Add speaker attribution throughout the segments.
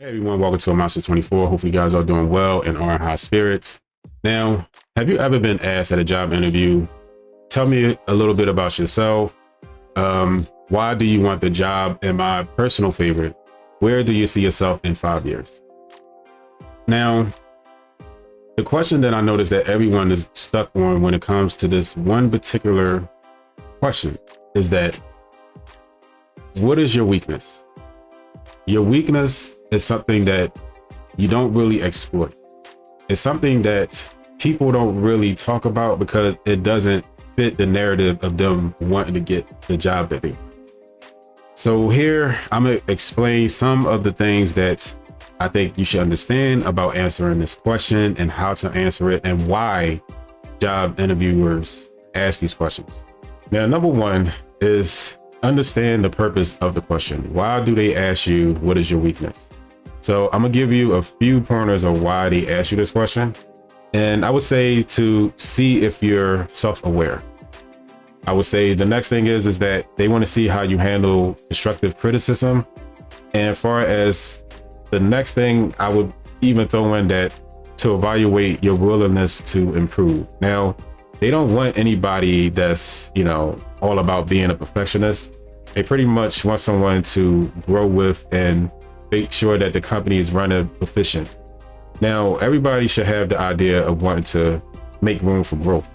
Speaker 1: Hey everyone, welcome to a Monster 24. Hopefully you guys are doing well and are in high spirits. Now, have you ever been asked at a job interview, tell me a little bit about yourself? Why do you want the job? And my personal favorite, where do you see yourself in 5 years? Now, the question that I noticed that everyone is stuck on when it comes to this one particular question is that, what is your weakness? Your weakness is something that you don't really exploit. It's something that people don't really talk about because it doesn't fit the narrative of them wanting to get the job that they want. So here I'm gonna explain some of the things that I think you should understand about answering this question and how to answer it and why job interviewers ask these questions. Now, number one is understand the purpose of the question. Why do they ask you, what is your weakness? So I'm gonna give you a few pointers of why they ask you this question. And I would say to see if you're self-aware. I would say the next thing is that they want to see how you handle constructive criticism. And as far as the next thing, I would even throw in that to evaluate your willingness to improve. Now, they don't want anybody that's, all about being a perfectionist. They pretty much want someone to grow with and make sure that the company is running efficient. Now, everybody should have the idea of wanting to make room for growth.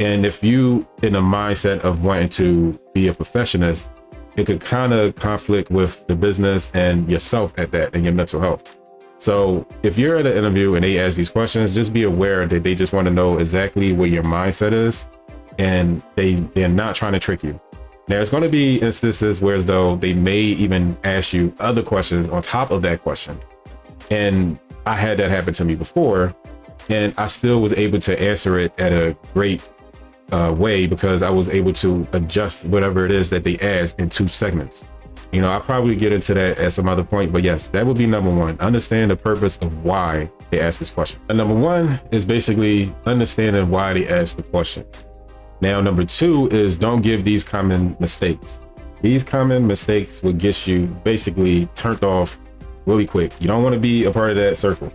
Speaker 1: And if you in a mindset of wanting to be a perfectionist, it could kind of conflict with the business and yourself at that and your mental health. So if you're at an interview and they ask these questions, just be aware that they just want to know exactly where your mindset is, and they're not trying to trick you. There's going to be instances where as though they may even ask you other questions on top of that question. And I had that happen to me before, and I still was able to answer it at a great way because I was able to adjust whatever it is that they asked in 2 segments. I'll probably get into that at some other point, but yes, that would be number one. Understand the purpose of why they ask this question. And number one is basically understanding why they ask the question. Now, number two is don't give these common mistakes. These common mistakes will get you basically turned off really quick. You don't want to be a part of that circle.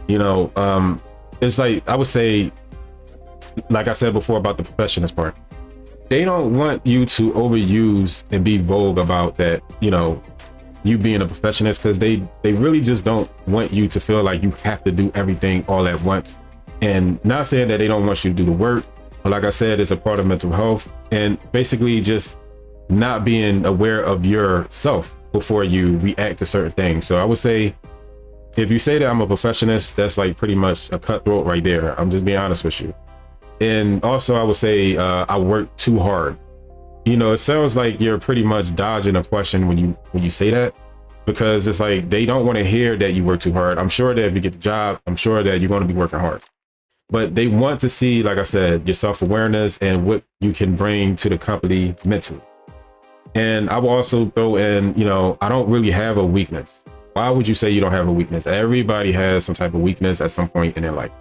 Speaker 1: It's like, I would say, like I said before about the perfectionist part, they don't want you to overuse and be vogue about that, you being a perfectionist, because they really just don't want you to feel like you have to do everything all at once. And not saying that they don't want you to do the work, but like I said, it's a part of mental health and basically just not being aware of yourself before you react to certain things. So I would say, if you say that I'm a perfectionist, that's like pretty much a cutthroat right there. I'm just being honest with you. And also I would say I work too hard. It sounds like you're pretty much dodging a question when you say that, because it's like they don't want to hear that you work too hard. I'm sure that if you get the job, I'm sure that you're going to be working hard, but they want to see, like I said, your self-awareness and what you can bring to the company mentally. And I will also throw in, I don't really have a weakness. Why would you say you don't have a weakness? Everybody has some type of weakness at some point in their life.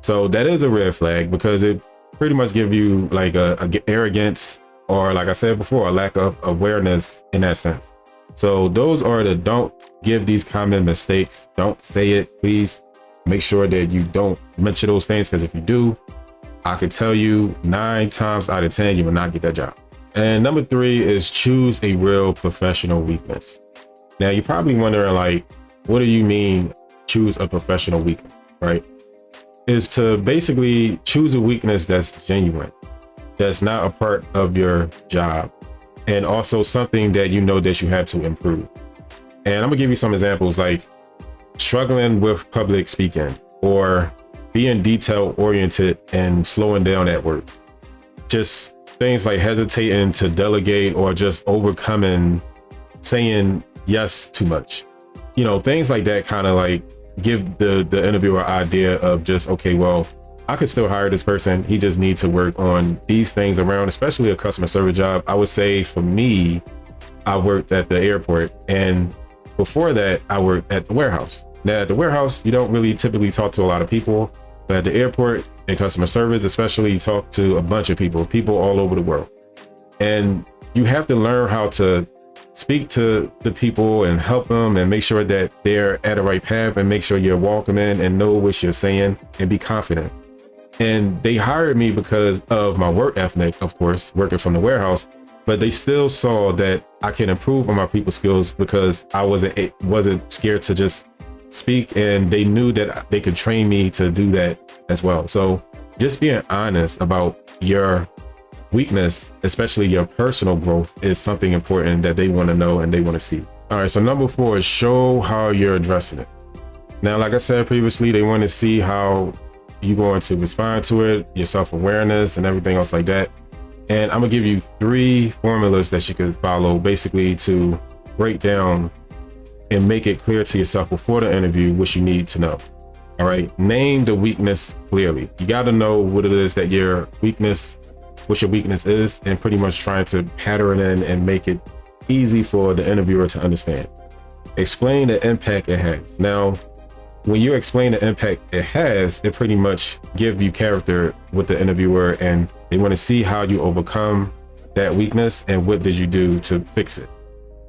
Speaker 1: So that is a red flag, because it pretty much give you like a arrogance, or like I said before, a lack of awareness in that sense. So those are the don't give these common mistakes. Don't say it, please. Make sure that you don't mention those things, because if you do, I could tell you 9 times out of 10, you will not get that job. And number 3 is choose a real professional weakness. Now you're probably wondering, like, what do you mean choose a professional weakness, right? Is to basically choose a weakness that's genuine, that's not a part of your job, and also something that that you have to improve. And I'm gonna give you some examples, like struggling with public speaking, or being detail oriented and slowing down at work. Just things like hesitating to delegate, or just overcoming saying yes too much. Things like that kind of like give the interviewer an idea of just, okay, well, I could still hire this person. He just needs to work on these things around, especially a customer service job. I would say for me, I worked at the airport, and before that, I worked at the warehouse. Now at the warehouse, you don't really typically talk to a lot of people, but at the airport and customer service, especially, you talk to a bunch of people all over the world. And you have to learn how to speak to the people and help them and make sure that they're at the right path, and make sure you're welcoming and know what you're saying and be confident. And they hired me because of my work ethic, of course, working from the warehouse, but they still saw that I can improve on my people skills because I wasn't scared to just speak, and they knew that they could train me to do that as well. So just being honest about your weakness, especially your personal growth, is something important that they want to know and they want to see. All right, so number 4 is show how you're addressing it. Now, like I said previously, they want to see how you're going to respond to it, your self-awareness and everything else like that. And I'm gonna give you 3 formulas that you could follow, basically to break down and make it clear to yourself before the interview what you need to know. All right, name the weakness clearly. You got to know what it is that what your weakness is, and pretty much trying to pattern it in and make it easy for the interviewer to understand. Explain the impact it has. Now, when you explain the impact it has, it pretty much give you character with the interviewer, and they want to see how you overcome that weakness and what did you do to fix it,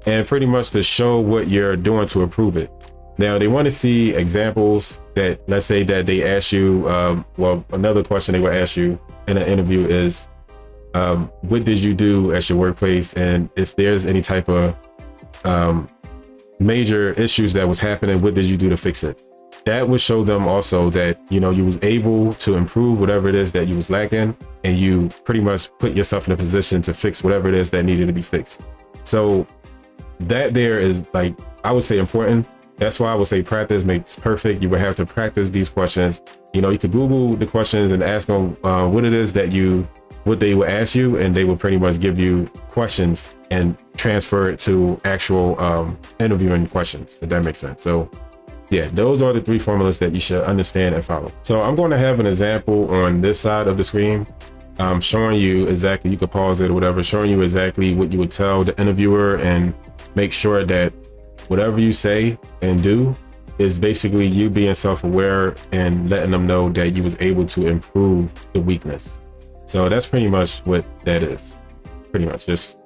Speaker 1: and pretty much to show what you're doing to improve it. Now, they want to see examples that, let's say that they ask you, well, another question they will ask you in an interview is, what did you do at your workplace? And if there's any type of major issues that was happening, what did you do to fix it? That would show them also that, you know, you was able to improve whatever it is that you was lacking, and you pretty much put yourself in a position to fix whatever it is that needed to be fixed. So that there is, like, I would say, important. That's why I would say practice makes perfect. You would have to practice these questions. You know, you could Google the questions and ask them what it is that what they would ask you, and they will pretty much give you questions and transfer it to actual interviewing questions, if that makes sense. So yeah, those are the 3 formulas that you should understand and follow. So I'm going to have an example on this side of the screen, showing you exactly, you could pause it or whatever, showing you exactly what you would tell the interviewer, and make sure that whatever you say and do is basically you being self-aware and letting them know that you was able to improve the weakness. So that's pretty much what that is. Pretty much just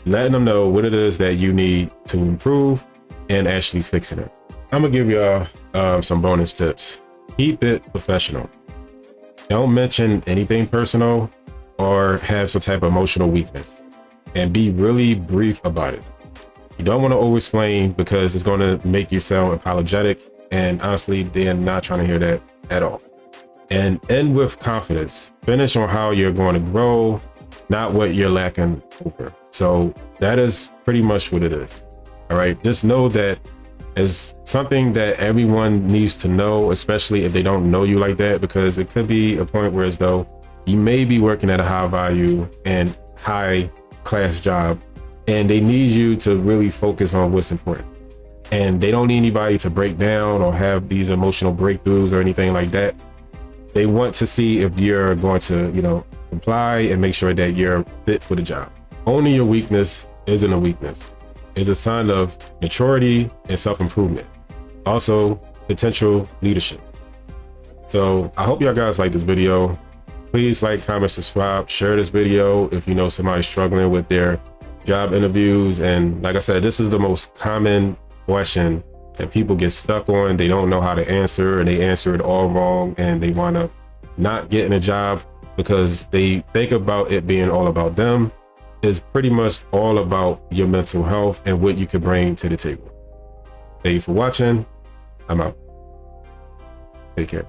Speaker 1: letting them know what it is that you need to improve and actually fixing it. I'm gonna give y'all some bonus tips. Keep it professional. Don't mention anything personal or have some type of emotional weakness, and be really brief about it. You don't want to over-explain because it's going to make you sound apologetic, and honestly, they're not trying to hear that at all. And end with confidence. Finish on how you're going to grow, not what you're lacking over. So that is pretty much what it is. All right, just know that it's something that everyone needs to know, especially if they don't know you like that, because it could be a point where as though you may be working at a high value and high class job, and they need you to really focus on what's important. And they don't need anybody to break down or have these emotional breakthroughs or anything like that. They want to see if you're going to, you know, comply and make sure that you're fit for the job. Owning your weakness isn't a weakness. It's a sign of maturity and self-improvement. Also, potential leadership. So I hope y'all guys like this video. Please like, comment, subscribe, share this video if you know somebody's struggling with their job interviews. And like I said, this is the most common question that people get stuck on. They don't know how to answer, and they answer it all wrong, and they wind up not getting a job because they think about it being all about them. It's pretty much all about your mental health and what you can bring to the table. Thank you for watching. I'm out. Take care.